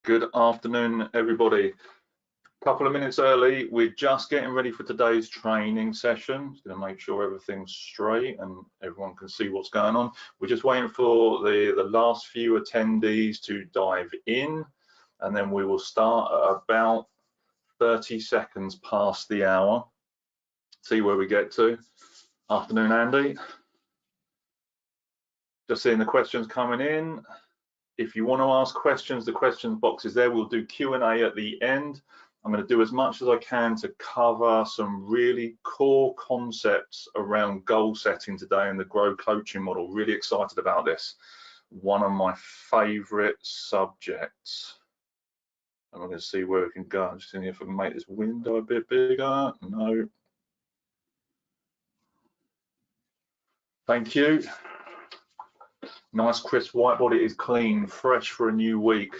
Good afternoon, everybody. A couple of minutes early. We're just getting ready for today's training session. Just going to make sure everything's straight and everyone can see what's going on. We're just waiting for the last few attendees to dive in, and then we will start at about 30 seconds past the hour. See where we get to. Afternoon, Andy. Just seeing the questions coming in. If you want to ask questions, the questions box is there. We'll do Q&A at the end. I'm going to do as much as I can to cover some really core concepts around goal setting today and the G.R.O.W coaching model. Really excited about this. One of my favorite subjects. And we're going to see where we can go. I'm just seeing if I can make this window a bit bigger. No. Thank you. Nice crisp whiteboard. It is clean, fresh for a new week.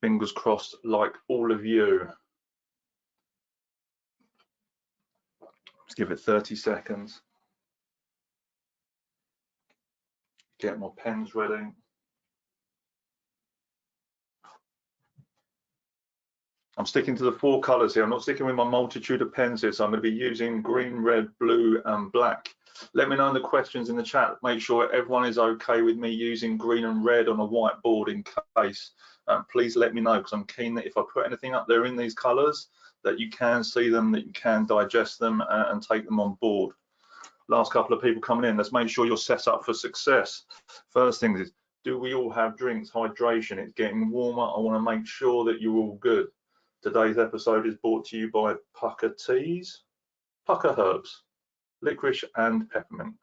Fingers crossed, like all of you. Let's give it 30 seconds. Get my pens ready. I'm sticking to the 4 colors here. I'm not sticking with my multitude of pens here, so I'm going to be using green, red, blue, and black. Let me know in the questions in the chat. Make sure everyone is okay with me using green and red on a whiteboard in case. Please let me know, because I'm keen that if I put anything up there in these colors, that you can see them, that you can digest them and take them on board. Last couple of people coming in. Let's make sure you're set up for success. First thing is, do we all have drinks? Hydration. It's getting warmer. I want to make sure that you're all good. Today's episode is brought to you by Pucker Teas, Pucker Herbs, licorice and peppermint.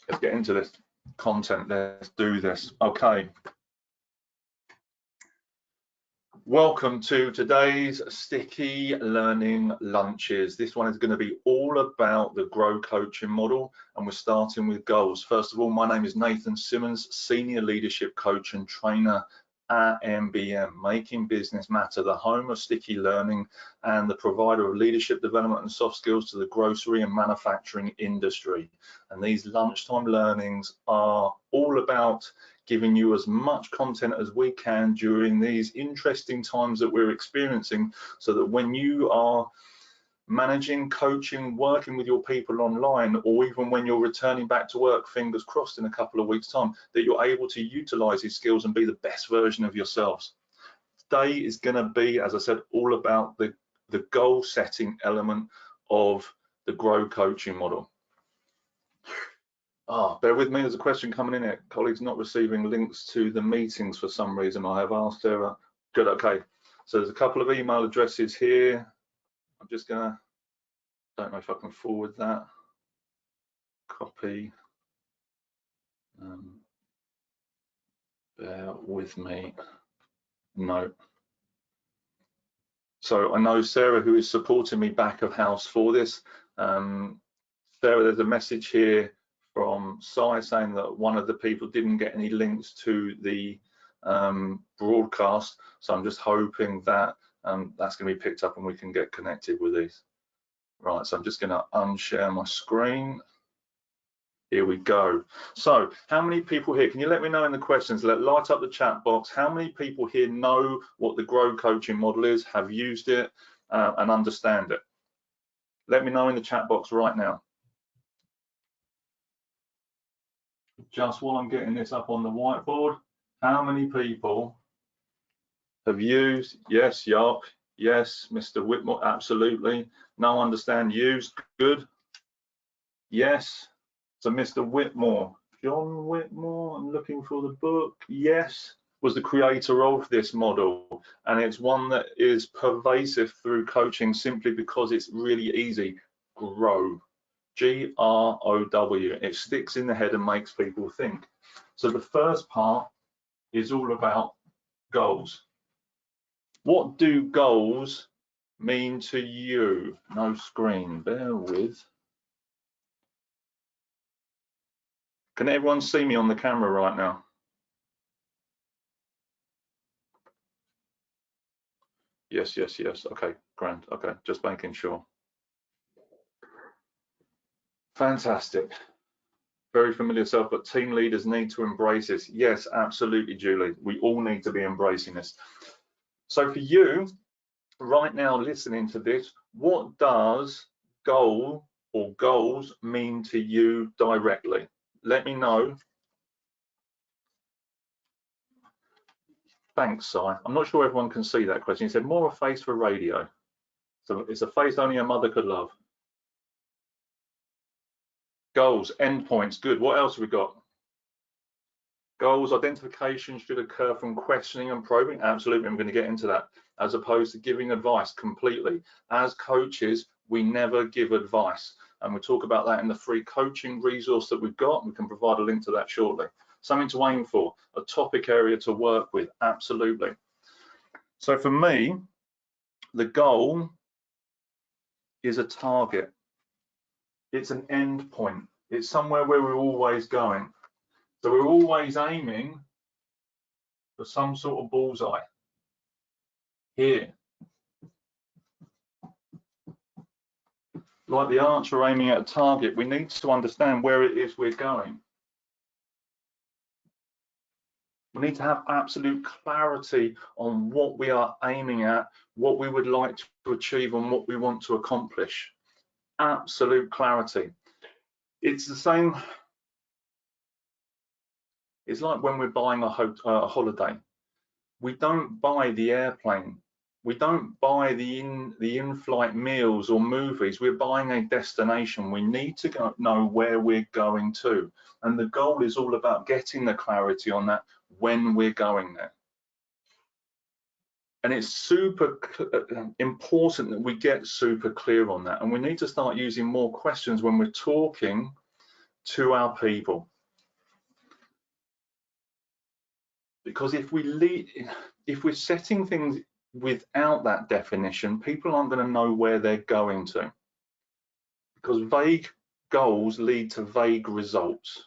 Let's get into this content. Let's do this. Okay. Welcome to today's Sticky Learning Lunches. This one is going to be all about the G.R.O.W coaching model, and we're starting with goals. First of all, my name is Nathan Simmons, Senior Leadership Coach and Trainer at MBM, Making Business Matter, the home of sticky learning and the provider of leadership development and soft skills to the grocery and manufacturing industry. And these lunchtime learnings are all about giving you as much content as we can during these interesting times that we're experiencing, so that when you are managing, coaching, working with your people online, or even when you're returning back to work, fingers crossed in a couple of weeks' time, that you're able to utilize these skills and be the best version of yourselves. Today is going to be, as I said, all about the goal setting element of the G.R.O.W coaching model. Bear with me, there's a question coming in here. Colleagues not receiving links to the meetings for some reason. I have asked Sarah. Good, okay. So there's a couple of email addresses here. I'm just gonna, don't know if I can forward that. Copy. Bear with me. No. So I know Sarah, who is supporting me back of house for this. Sarah, there's a message here from Sai saying that one of the people didn't get any links to the broadcast. So I'm just hoping that that's going to be picked up and we can get connected with these. Right, so I'm just going to unshare my screen. Here we go. So how many people here, can you let me know in the questions, light up the chat box, how many people here know what the G.R.O.W coaching model is, have used it and understand it? Let me know in the chat box right now. Just while I'm getting this up on the whiteboard, how many people have used? Yes, Yarp. Yes, Mr. Whitmore, absolutely. No, understand, used, good. Yes, so Mr. Whitmore, John Whitmore, I'm looking for the book. Yes, was the creator of this model, and it's one that is pervasive through coaching simply because it's really easy. G.R.O.W. G.R.O.W. It sticks in the head and makes people think. So the first part is all about goals. What do goals mean to you? No screen, bear with. Can everyone see me on the camera right now? Yes, yes, yes. Okay, grand. Okay, just making sure. Fantastic. Very familiar self, but team leaders need to embrace this. Yes, absolutely, Julie. We all need to be embracing this. So for you, right now listening to this, what does goal or goals mean to you directly? Let me know. Thanks, Si. I'm not sure everyone can see that question. He said, more a face for radio. So it's a face only a mother could love. Goals, endpoints, good. What else have we got? Goals identification should occur from questioning and probing. Absolutely, I'm going to get into that, as opposed to giving advice completely. As coaches, we never give advice. And we'll talk about that in the free coaching resource that we've got. We can provide a link to that shortly. Something to aim for, a topic area to work with, absolutely. So for me, the goal is a target. It's an end point. It's somewhere where we're always going. So we're always aiming for some sort of bullseye. Here. Like the archer aiming at a target, we need to understand where it is we're going. We need to have absolute clarity on what we are aiming at, what we would like to achieve, and what we want to accomplish. Absolute clarity. It's the same. It's like when we're buying a holiday. We don't buy the airplane. We don't buy the in-flight meals or movies. We're buying a destination. We need to know where we're going to. And the goal is all about getting the clarity on that when we're going there. And it's super important that we get super clear on that. And we need to start using more questions when we're talking to our people. Because if we're setting things without that definition, people aren't going to know where they're going to. Because vague goals lead to vague results.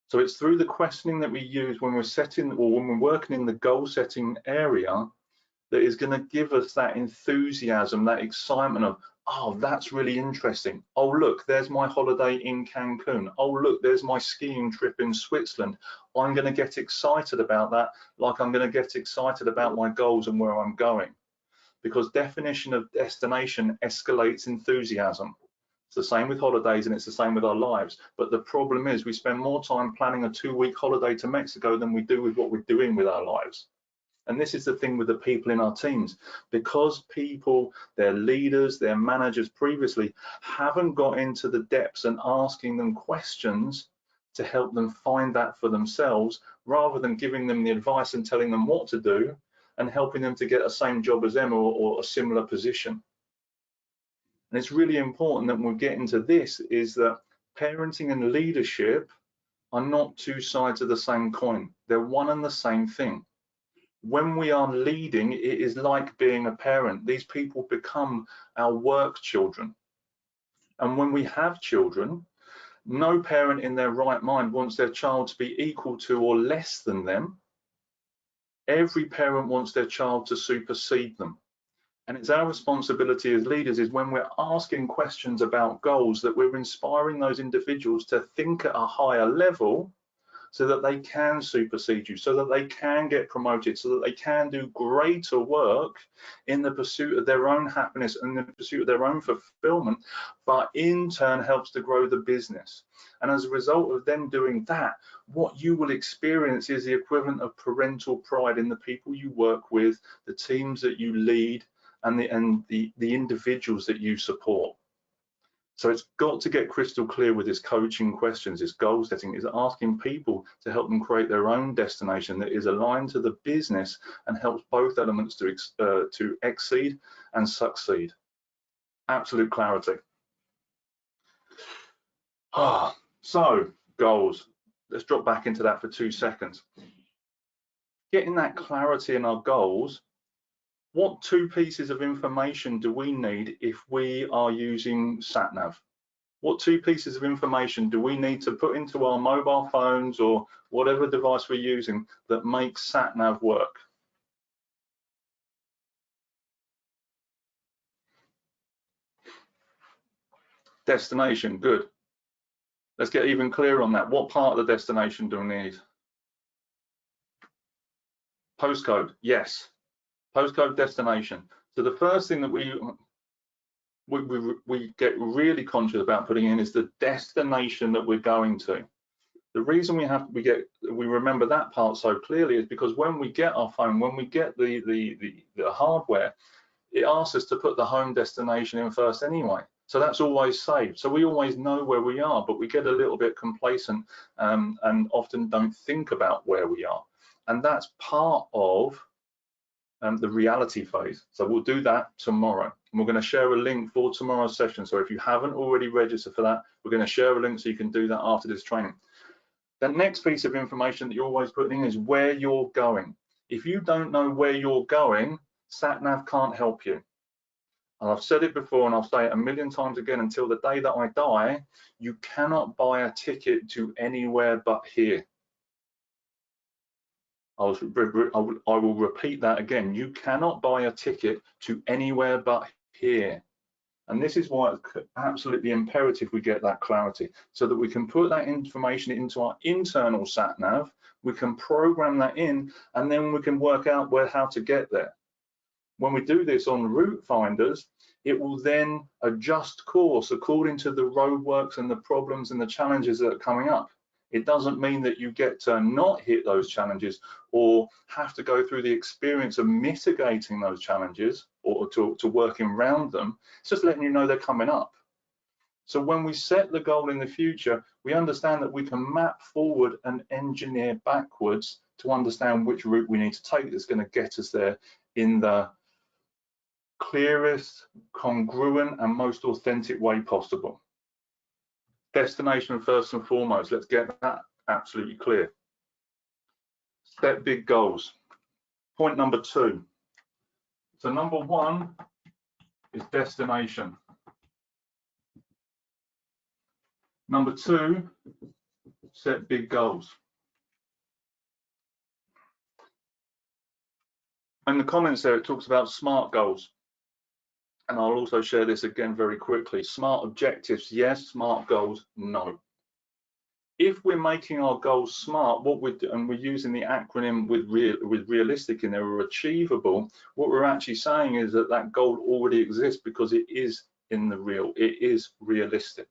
So it's through the questioning that we use when we're setting or when we're working in the goal setting area that is going to give us that enthusiasm, that excitement of, oh, that's really interesting. Oh, look, there's my holiday in Cancun. Oh, look, there's my skiing trip in Switzerland. I'm going to get excited about that, like I'm going to get excited about my goals and where I'm going. Because definition of destination escalates enthusiasm. It's the same with holidays and it's the same with our lives. But the problem is we spend more time planning a 2-week holiday to Mexico than we do with what we're doing with our lives. And this is the thing with the people in our teams, because people, their leaders, their managers previously haven't got into the depths and asking them questions to help them find that for themselves, rather than giving them the advice and telling them what to do and helping them to get the same job as them or a similar position. And it's really important that when we get into this is that parenting and leadership are not two sides of the same coin. They're one and the same thing. When we are leading, it is like being a parent. These people become our work children. And when we have children, no parent in their right mind wants their child to be equal to or less than them. Every parent wants their child to supersede them. And it's our responsibility as leaders is when we're asking questions about goals that we're inspiring those individuals to think at a higher level so that they can supersede you, so that they can get promoted, so that they can do greater work in the pursuit of their own happiness and the pursuit of their own fulfillment, but in turn helps to grow the business. And as a result of them doing that, what you will experience is the equivalent of parental pride in the people you work with, the teams that you lead, and the individuals that you support. So it's got to get crystal clear with this coaching questions, this goal setting, is asking people to help them create their own destination that is aligned to the business and helps both elements to exceed and succeed. Absolute clarity. So goals, let's drop back into that for 2 seconds. Getting that clarity in our goals, what 2 pieces of information do we need if we are using SatNav? What 2 pieces of information do we need to put into our mobile phones or whatever device we're using that makes SatNav work? Destination, good. Let's get even clearer on that. What part of the destination do we need? Postcode, yes. Postcode destination. So the first thing that we get really conscious about putting in is the destination that we're going to. The reason we remember that part so clearly is because when we get our phone, when we get the hardware, it asks us to put the home destination in first anyway. So that's always saved. So we always know where we are, but we get a little bit complacent and often don't think about where we are. And that's part of the reality phase. So we'll do that tomorrow. And we're going to share a link for tomorrow's session. So if you haven't already registered for that, we're going to share a link so you can do that after this training. The next piece of information that you're always putting in is where you're going. If you don't know where you're going, SatNav can't help you. And I've said it before and I'll say it a million times again until the day that I die, you cannot buy a ticket to anywhere but here. I will repeat that again. You cannot buy a ticket to anywhere but here. And this is why it's absolutely imperative we get that clarity so that we can put that information into our internal sat nav, we can program that in, and then we can work out how to get there. When we do this on route finders, it will then adjust course according to the roadworks and the problems and the challenges that are coming up. It doesn't mean that you get to not hit those challenges or have to go through the experience of mitigating those challenges or to working around them. It's just letting you know they're coming up. So when we set the goal in the future, we understand that we can map forward and engineer backwards to understand which route we need to take that's going to get us there in the clearest, congruent, and most authentic way possible. Destination first and foremost, let's get that absolutely clear. Set big goals. Point number 2. So number 1 is destination. Number 2, set big goals. In the comments there, it talks about SMART goals. And I'll also share this again very quickly. SMART objectives, yes. SMART goals, no. If we're making our goals SMART, and we're using the acronym with realistic in there, or achievable, what we're actually saying is that that goal already exists because it is in the real, it is realistic.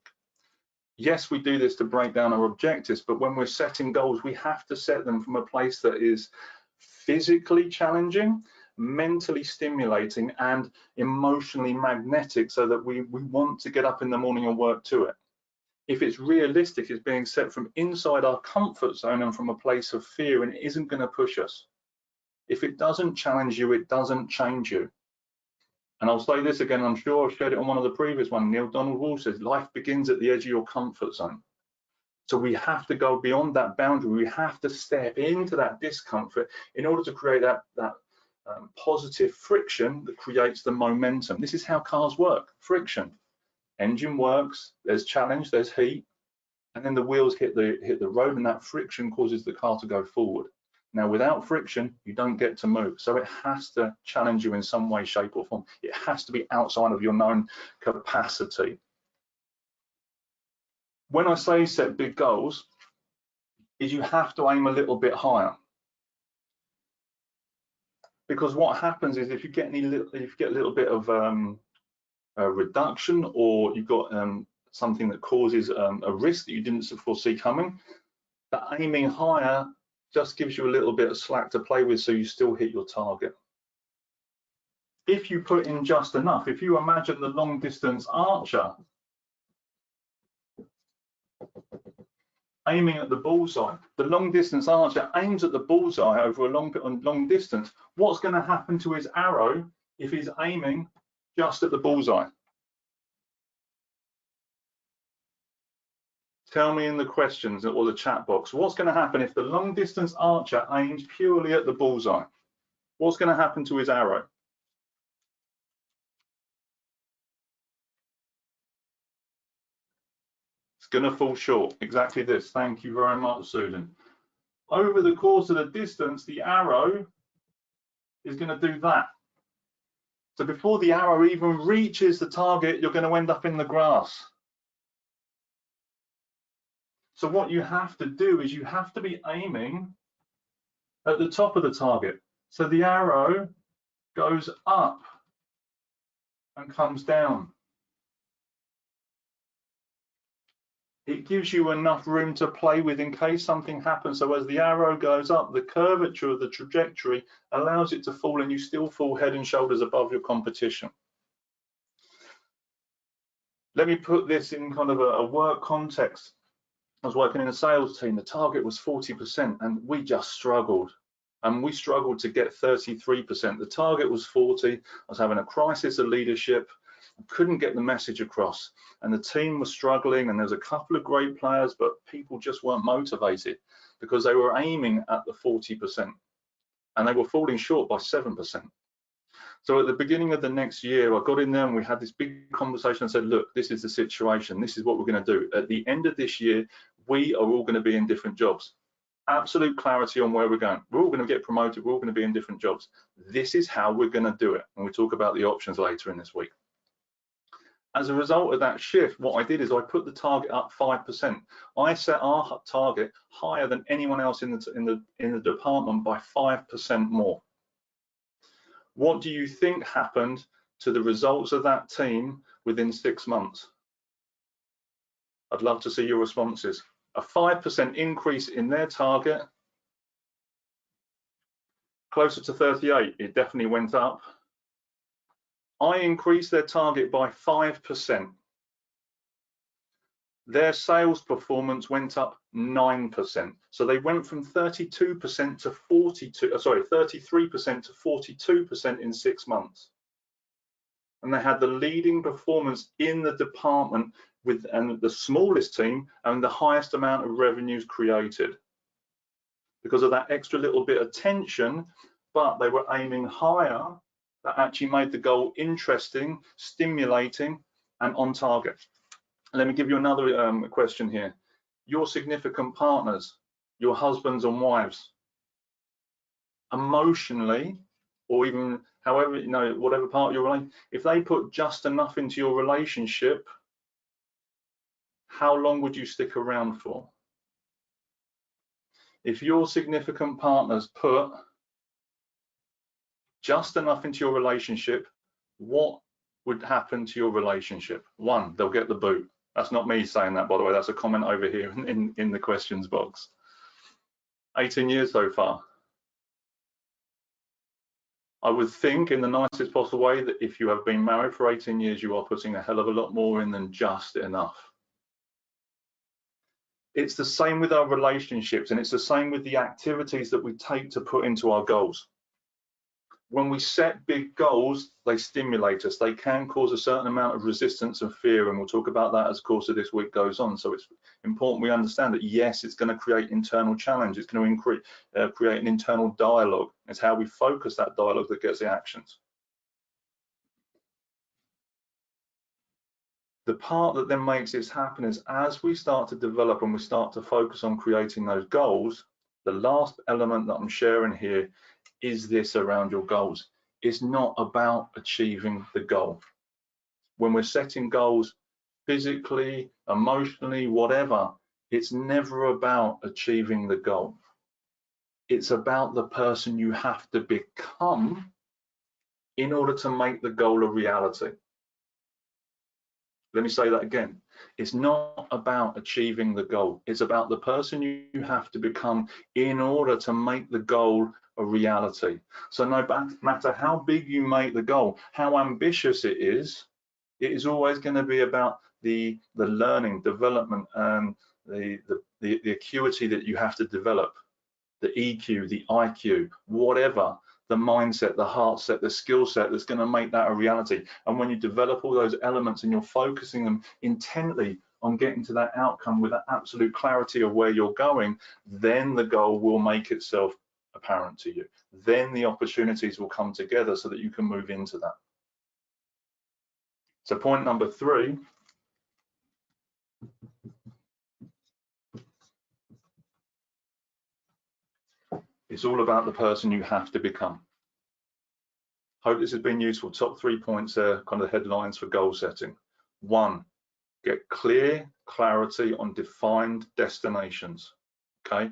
Yes, we do this to break down our objectives, but when we're setting goals, we have to set them from a place that is physically challenging, mentally stimulating, and emotionally magnetic, so that we want to get up in the morning and work to it. If it's realistic, it's being set from inside our comfort zone and from a place of fear, and it isn't going to push us. If it doesn't challenge you, it doesn't change you. And I'll say this again, I'm sure I've shared it on one of the previous ones. Neil Donald Walsh says, life begins at the edge of your comfort zone. So we have to go beyond that boundary. We have to step into that discomfort in order to create that positive friction that creates the momentum. This is how cars work, friction. Engine works, there's challenge, there's heat, and then the wheels hit the road, and that friction causes the car to go forward. Now, without friction, you don't get to move. So it has to challenge you in some way, shape, or form. It has to be outside of your known capacity. When I say set big goals, is you have to aim a little bit higher. Because what happens is if you get a little bit of a reduction, or you've got something that causes a risk that you didn't foresee coming, the aiming higher just gives you a little bit of slack to play with, so you still hit your target. If you put in just enough, if you imagine the long distance archer aiming at the bullseye, the long distance archer aims at the bullseye over a long distance, what's going to happen to his arrow if he's aiming just at the bullseye? Tell me in the questions or the chat box, what's going to happen if the long distance archer aims purely at the bullseye? What's going to happen to his arrow? It's going to fall short. Exactly this. Thank you very much, Susan. Over the course of the distance, the arrow is going to do that. So before the arrow even reaches the target, you're going to end up in the grass. So what you have to do is you have to be aiming at the top of the target. So the arrow goes up and comes down. It gives you enough room to play with in case something happens. So as the arrow goes up, the curvature of the trajectory allows it to fall, and you still fall head and shoulders above your competition. Let me put this in kind of a work context. I was working in a sales team. The target was 40%, and we just struggled. And we struggled to get 33%. The target was 40. I was having a crisis of leadership. I couldn't get the message across, and the team was struggling, and there was a couple of great players, but people just weren't motivated because they were aiming at the 40%, and they were falling short by 7%. So at the beginning of the next year, I got in there and we had this big conversation and said, look, this is the situation. This is what we're going to do. At the end of this year, we are all going to be in different jobs. Absolute clarity on where we're going. We're all going to get promoted. We're all going to be in different jobs. This is how we're going to do it. And we talk about the options later in this week. As a result of that shift, what I did is I put the target up 5%. I set our target higher than anyone else in the department by 5% more. What do you think happened to the results of that team within 6 months? I'd love to see your responses. A 5% increase in their target, closer to 38, it definitely went up. I increased their target by 5%. Their sales performance went up 9%. So they went from 32% to 33% to 42% in 6 months. And they had the leading performance in the department and the smallest team and the highest amount of revenues created because of that extra little bit of tension, but they were aiming higher. That actually made the goal interesting, stimulating, and on target. Let me give you another question here. Your significant partners, your husbands and wives, emotionally, or even however, whatever part of your relationship, if they put just enough into your relationship, how long would you stick around for? If your significant partners put just enough into your relationship, what would happen to your relationship? 1, they'll get the boot. That's not me saying that, by the way. That's a comment over here in the questions box. 18 years so far. I would think in the nicest possible way that if you have been married for 18 years, you are putting a hell of a lot more in than just enough. It's the same with our relationships, and it's the same with the activities that we take to put into our goals. When we set big goals, they stimulate us. They can cause a certain amount of resistance and fear, and we'll talk about that as the course of this week goes on. So it's important we understand that, yes, it's going to create internal challenge. It's going to create an internal dialogue. It's how we focus that dialogue that gets the actions. The part that then makes this happen is as we start to develop and we start to focus on creating those goals, the last element that I'm sharing here is this around your goals. It's not about achieving the goal. When we're setting goals physically, emotionally, whatever, it's never about achieving the goal. It's about the person you have to become in order to make the goal a reality. Let me say that again. It's not about achieving the goal. It's about the person you have to become in order to make the goal a reality. So no matter how big you make the goal, how ambitious it is always going to be about the learning, development, and the acuity that you have to develop, the EQ, the IQ, whatever, the mindset, the heart set, the skill set that's going to make that a reality. And when you develop all those elements and you're focusing them intently on getting to that outcome with that absolute clarity of where you're going, then the goal will make itself apparent to you. Then the opportunities will come together so that you can move into that. So point number 3, it's all about the person you have to become. Hope this has been useful. Top 3 points there, kind of headlines for goal setting. 1, get clear, clarity on defined destinations. Okay.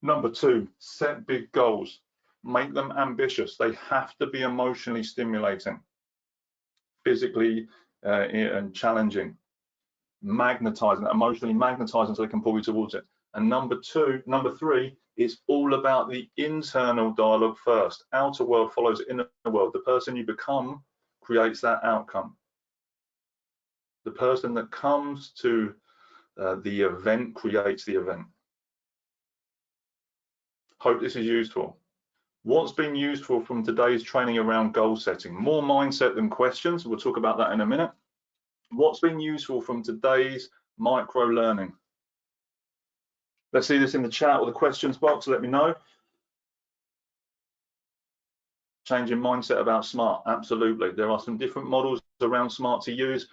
Number 2, set big goals. Make them ambitious. They have to be emotionally stimulating, physically and challenging, magnetizing, emotionally magnetizing, so they can pull you towards it. And number 3, it's all about the internal dialogue first. Outer world follows inner world. The person you become creates that outcome. The person that comes to the event creates the event. Hope this is useful. What's been useful from today's training around goal setting? More mindset than questions. We'll talk about that in a minute. What's been useful from today's micro learning? Let's see this in the chat or the questions box. Let me know. Changing mindset about SMART. Absolutely. There are some different models around SMART to use.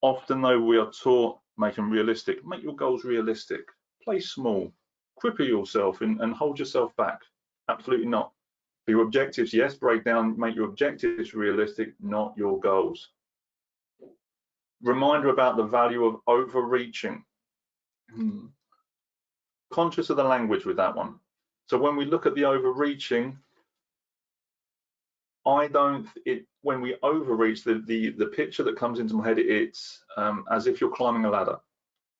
Often, though, we are taught make them realistic. Make your goals realistic. Play small. Cripple yourself and hold yourself back. Absolutely not. For your objectives, yes, break down, make your objectives realistic, not your goals. Reminder about the value of overreaching. Conscious of the language with that one. So when we look at the overreaching, when we overreach, the picture that comes into my head, it's as if you're climbing a ladder.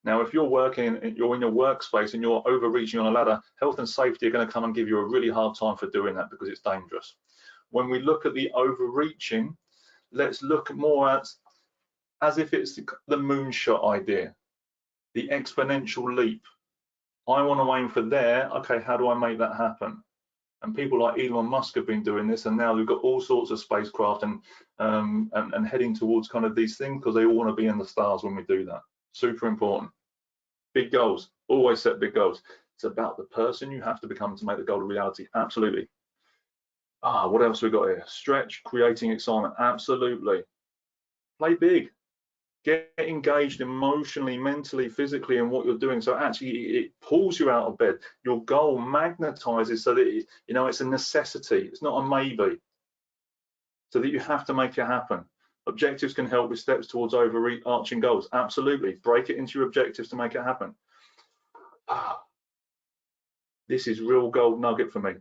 Now, if you're in your workspace and you're overreaching on a ladder, health and safety are going to come and give you a really hard time for doing that because it's dangerous. When we look at the overreaching, let's look more at as if it's the moonshot idea, the exponential leap. I want to aim for there. Okay, how do I make that happen? And people like Elon Musk have been doing this, and now we've got all sorts of spacecraft and heading towards kind of these things because they all want to be in the stars when we do that. Super important. Big goals. Always set big goals. It's about the person you have to become to make the goal a reality. Absolutely. What else we got here? Stretch, creating excitement. Absolutely. Play big. Get engaged emotionally, mentally, physically in what you're doing. So actually it pulls you out of bed. Your goal magnetizes so that it's a necessity. It's not a maybe. So that you have to make it happen. Objectives can help with steps towards overarching goals. Absolutely. Break it into your objectives to make it happen. This is real gold nugget for me.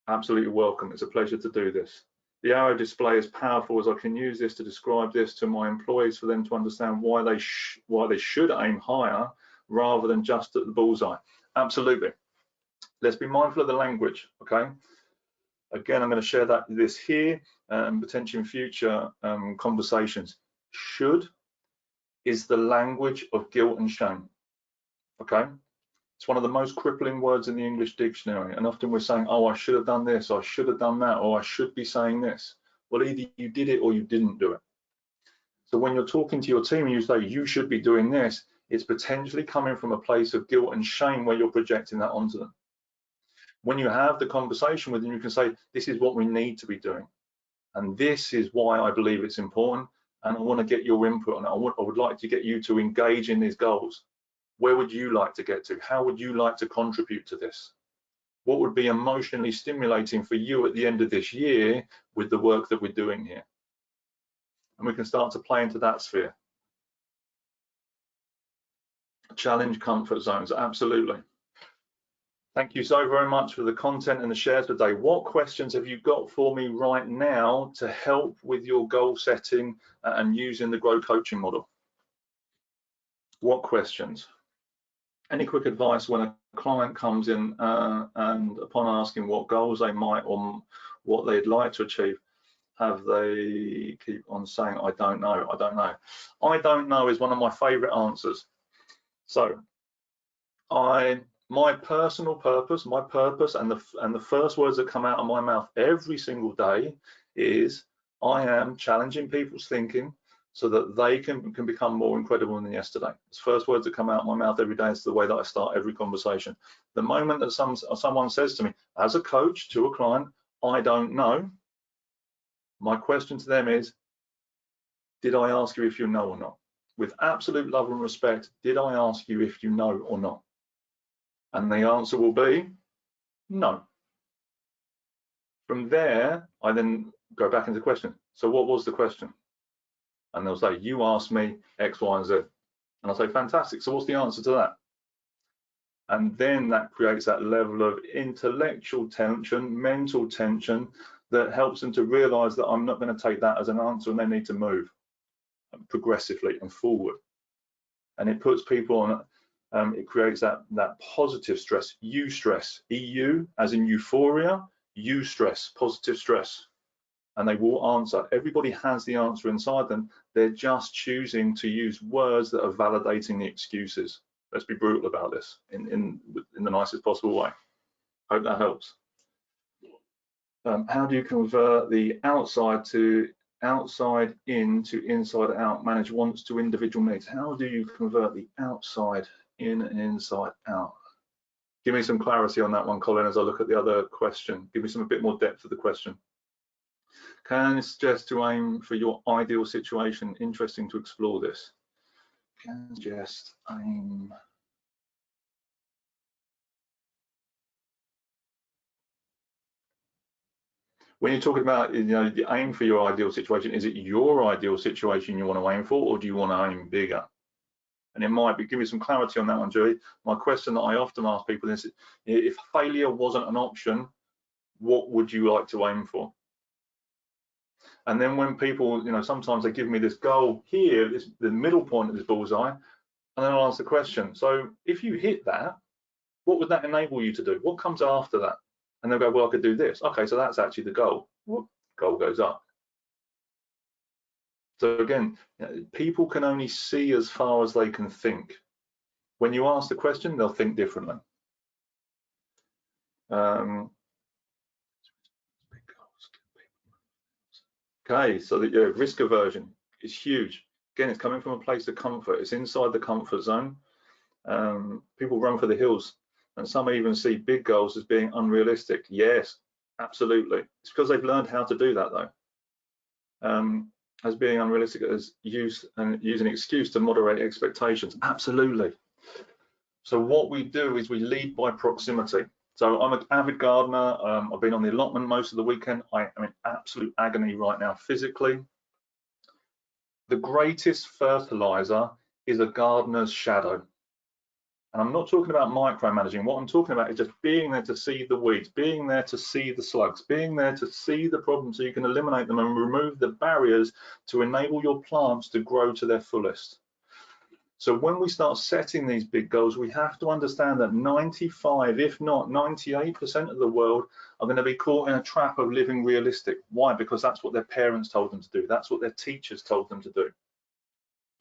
Absolutely welcome. It's a pleasure to do this. The arrow display is powerful as I can use this to describe this to my employees for them to understand why they should aim higher rather than just at the bullseye. Absolutely. Let's be mindful of the language, okay? Again, I'm going to share this here and potentially in future conversations. Should is the language of guilt and shame, okay? It's one of the most crippling words in the English dictionary, and often we're saying, oh, I should have done this, or I should have done that, or I should be saying this. Well, either you did it or you didn't do it. So when you're talking to your team and you say you should be doing this, it's potentially coming from a place of guilt and shame where you're projecting that onto them. When you have the conversation with them, you can say, this is what we need to be doing, and this is why I believe it's important, and I want to get your input on it. I would like to get you to engage in these goals. Where would you like to get to? How would you like to contribute to this? What would be emotionally stimulating for you at the end of this year with the work that we're doing here? And we can start to play into that sphere. Challenge comfort zones, absolutely. Thank you so very much for the content and the shares today. What questions have you got for me right now to help with your goal setting and using the G.R.O.W coaching model? What questions? Any quick advice when a client comes in and upon asking what goals they might or what they'd like to achieve, have they keep on saying, I don't know, I don't know. I don't know is one of my favorite answers. So my personal purpose, and the first words that come out of my mouth every single day is I am challenging people's thinking so that they can become more incredible than yesterday. It's the first words that come out of my mouth every day. It's the way that I start every conversation. The moment that someone says to me, as a coach to a client, I don't know, my question to them is, did I ask you if you know or not? With absolute love and respect, did I ask you if you know or not? And the answer will be no. From there, I then go back into the question. So what was the question? And they'll say, you asked me X, Y, and Z. And I say, fantastic, so what's the answer to that? And then that creates that level of intellectual tension, mental tension, that helps them to realize that I'm not going to take that as an answer, and they need to move progressively and forward. And it puts people on, it creates that positive stress, eustress, EU as in euphoria, eustress, positive stress. And they will answer. Everybody has the answer inside them. They're just choosing to use words that are validating the excuses. Let's be brutal about this in the nicest possible way. Hope that helps. How do you convert the outside in to inside out? Manage wants to individual needs. How do you convert the outside in and inside out? Give me some clarity on that one, Colin, as I look at the other question. Give me a bit more depth of the question. Can I suggest to aim for your ideal situation? Interesting to explore this. Can I suggest aim. When you're talking about, the aim for your ideal situation, is it your ideal situation you want to aim for, or do you want to aim bigger? And it might be, give me some clarity on that one, Joey. My question that I often ask people is, if failure wasn't an option, what would you like to aim for? And then when people, sometimes they give me this goal here, the middle point of this bullseye, and then I'll ask the question, so if you hit that, what would that enable you to do? What comes after that? And they'll go, well, I could do this. Okay, so that's actually the goal. Whoop, goal goes up. So again, people can only see as far as they can think. When you ask the question, they'll think differently. Okay, so the risk aversion is huge. Again, it's coming from a place of comfort. It's inside the comfort zone. People run for the hills, and some even see big goals as being unrealistic. Yes, absolutely. It's because they've learned how to do that, though. As being unrealistic, as use an excuse to moderate expectations. Absolutely. So what we do is we lead by proximity. So I'm an avid gardener. I've been on the allotment most of the weekend. I am in absolute agony right now physically. The greatest fertilizer is a gardener's shadow. And I'm not talking about micromanaging. What I'm talking about is just being there to see the weeds, being there to see the slugs, being there to see the problems so you can eliminate them and remove the barriers to enable your plants to grow to their fullest. So when we start setting these big goals, we have to understand that 95, if not 98% of the world are going to be caught in a trap of living realistic. Why? Because that's what their parents told them to do. That's what their teachers told them to do.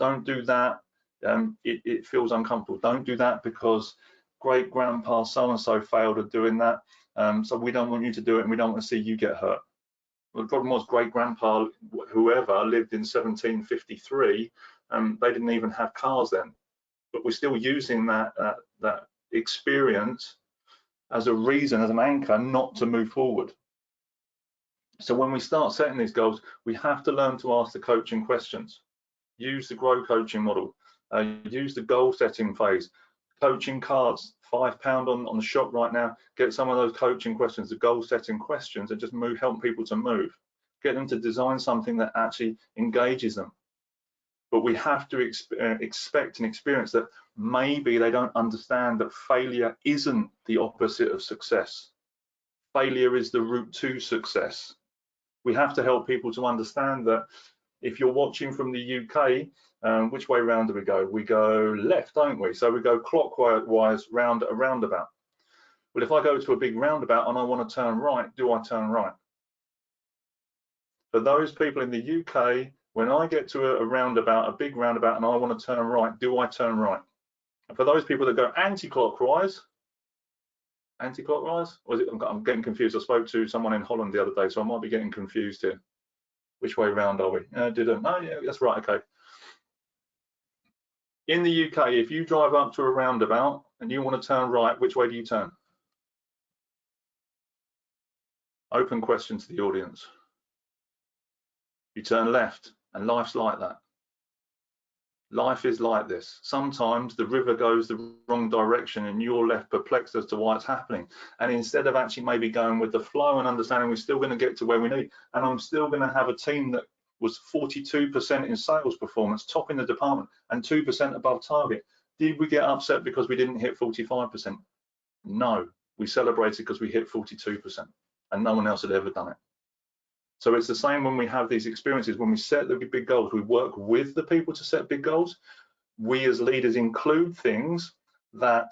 Don't do that. It feels uncomfortable. Don't do that because great grandpa so-and-so failed at doing that. So we don't want you to do it, and we don't want to see you get hurt. Well, the problem was great grandpa, whoever, lived in 1753. They didn't even have cars then, but we're still using that experience as a reason, as an anchor, not to move forward. So when we start setting these goals, we have to learn to ask the coaching questions. Use the G.R.O.W coaching model. Use the goal setting phase. Coaching cards, £5 on the shop right now. Get some of those coaching questions, the goal setting questions, and just help people to move. Get them to design something that actually engages them. But we have to expect and experience that maybe they don't understand that failure isn't the opposite of success. Failure is the route to success. We have to help people to understand that if you're watching from the UK, which way round do we go? We go left, don't we? So we go clockwise round a roundabout. Well, if I go to a big roundabout and I want to turn right, do I turn right? For those people in the UK, when I get to a roundabout, a big roundabout, and I want to turn right, do I turn right? And for those people that go anti-clockwise, or is it, I'm getting confused. I spoke to someone in Holland the other day, so I might be getting confused here. Which way round are we? Didn't. Oh, yeah, that's right. Okay. In the UK, if you drive up to a roundabout and you want to turn right, which way do you turn? Open question to the audience. You turn left, and life's like that. Life is like this. Sometimes the river goes the wrong direction and you're left perplexed as to why it's happening. And instead of actually maybe going with the flow and understanding we're still going to get to where we need, and I'm still going to have a team that was 42% in sales performance, top in the department, and 2% above target. Did we get upset because we didn't hit 45%? No, we celebrated because we hit 42%, and no one else had ever done it. So it's the same when we have these experiences. When we set the big goals, we work with the people to set big goals. We as leaders include things that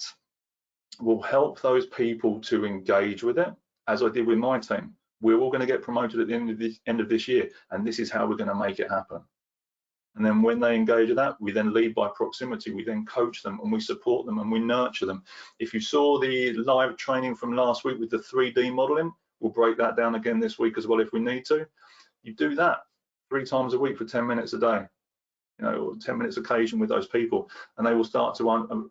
will help those people to engage with it, as I did with my team. We're all going to get promoted at the end of this year, and this is how we're going to make it happen. And then when they engage with that, we then lead by proximity. We then coach them and we support them and we nurture them. If you saw the live training from last week with the 3D modeling, we'll break that down again this week as well if we need to. You do that 3 times a week for 10 minutes a day, you know, or 10 minutes occasion with those people, and they will start to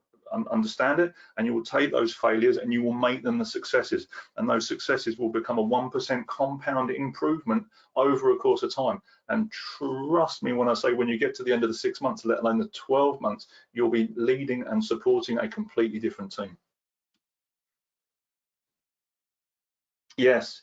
understand it, and you will take those failures and you will make them the successes, and those successes will become a 1% compound improvement over a course of time. And trust me when I say, when you get to the end of the 6 months, let alone the 12 months, you'll be leading and supporting a completely different team. Yes,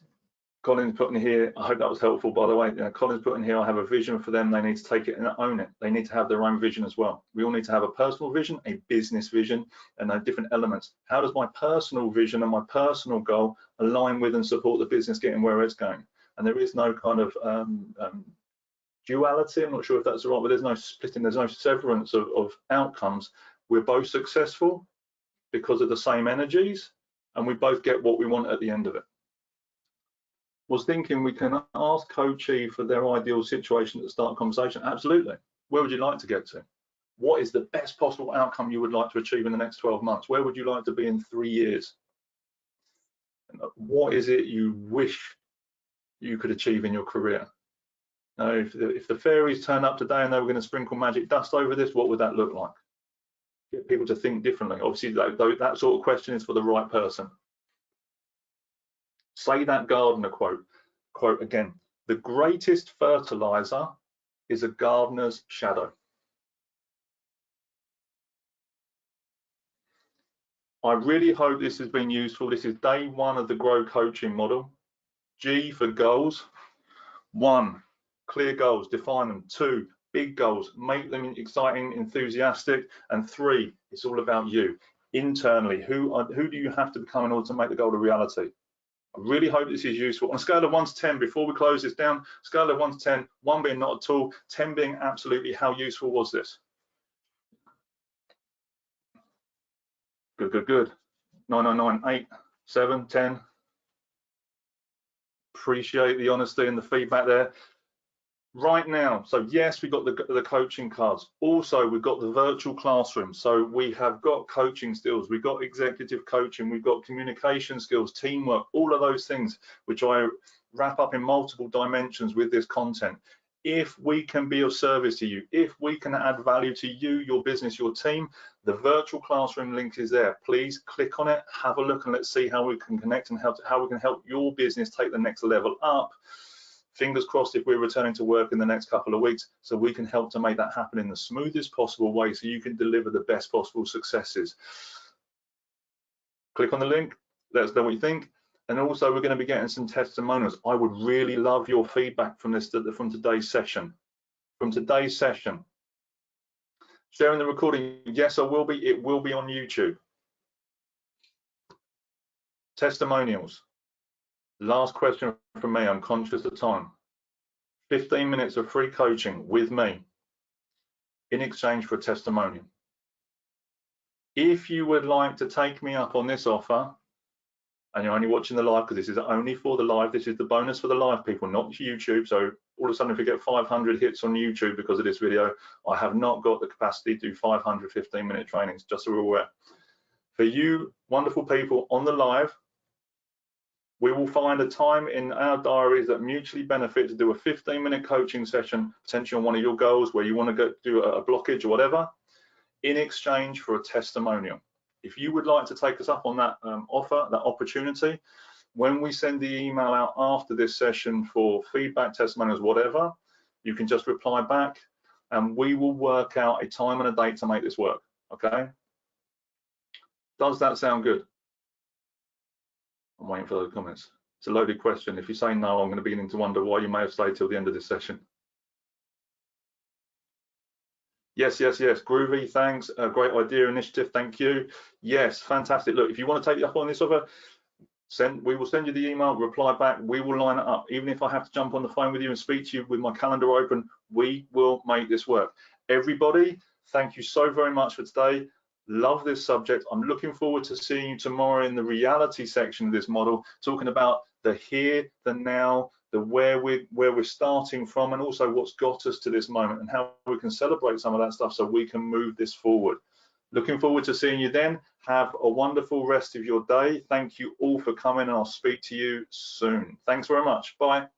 Colin's putting here, I hope that was helpful, by the way. Colin's putting here, I have a vision for them. They need to take it and own it. They need to have their own vision as well. We all need to have a personal vision, a business vision, and those different elements. How does my personal vision and my personal goal align with and support the business getting where it's going? And there is no kind of duality. I'm not sure if that's right, but there's no splitting, there's no severance of outcomes. We're both successful because of the same energies, and we both get what we want at the end of it. Was thinking we can ask coachee for their ideal situation to start a conversation. Absolutely. Where would you like to get to? What is the best possible outcome you would like to achieve in the next 12 months? Where would you like to be in 3 years? What is it you wish you could achieve in your career? Now, if the fairies turn up today and they were going to sprinkle magic dust over this, what would that look like? Get people to think differently. Obviously, that sort of question is for the right person. Say that gardener quote again. The greatest fertilizer is a gardener's shadow. I really hope this has been useful. This is day 1 of the G.R.O.W coaching model. G for goals. 1, clear goals, define them. 2, big goals, make them exciting, enthusiastic. And 3, it's all about you. Internally, who do you have to become in order to make the goal a reality? I really hope this is useful. On a scale of 1 to 10, before we close this down, scale of 1 to 10, 1 being not at all, 10 being absolutely, how useful was this? Good, good, good. 9, 9, 9, 8, 7, 10. Appreciate the honesty and the feedback there. Right now, so yes, we've got the coaching cards. Also, we've got the virtual classroom. So we have got coaching skills, we've got executive coaching, we've got communication skills, teamwork, all of those things, which I wrap up in multiple dimensions with this content. If we can be of service to you, if we can add value to you, your business, your team, the virtual classroom link is there. Please click on it, have a look, and let's see how we can connect and how we can help your business take the next level up. Fingers crossed if we're returning to work in the next couple of weeks, so we can help to make that happen in the smoothest possible way so you can deliver the best possible successes. Click on the link, let us know what you think. And also, we're going to be getting some testimonials. I would really love your feedback from today's session. Sharing the recording, yes, I will be. It will be on YouTube. Testimonials. Last question from me. I'm conscious of time. 15 minutes of free coaching with me in exchange for a testimonial. If you would like to take me up on this offer, and you're only watching the live, because this is only for the live, this is the bonus for the live people, not YouTube. So all of a sudden, if we get 500 hits on YouTube because of this video, I have not got the capacity to do 500 15-minute trainings, just so we're aware. For you wonderful people on the live, we will find a time in our diaries that mutually benefit to do a 15-minute coaching session, potentially on one of your goals where you want to go do a blockage or whatever, in exchange for a testimonial. If you would like to take us up on that offer, that opportunity, when we send the email out after this session for feedback, testimonials, whatever, you can just reply back and we will work out a time and a date to make this work, okay? Does that sound good? I'm waiting for those comments. It's a loaded question. If you say no, I'm going to begin to wonder why you may have stayed till the end of this session. Yes, yes, yes. Groovy, thanks. Great idea, initiative. Thank you. Yes, fantastic. Look, if you want to take up on this offer, we will send you the email, reply back. We will line it up. Even if I have to jump on the phone with you and speak to you with my calendar open, we will make this work. Everybody, thank you so very much for today. Love this subject. I'm looking forward to seeing you tomorrow in the reality section of this model, talking about the here, the now, the where we're starting from, and also what's got us to this moment and how we can celebrate some of that stuff so we can move this forward. Looking forward to seeing you then. Have a wonderful rest of your day. Thank you all for coming, and I'll speak to you soon. Thanks very much. Bye.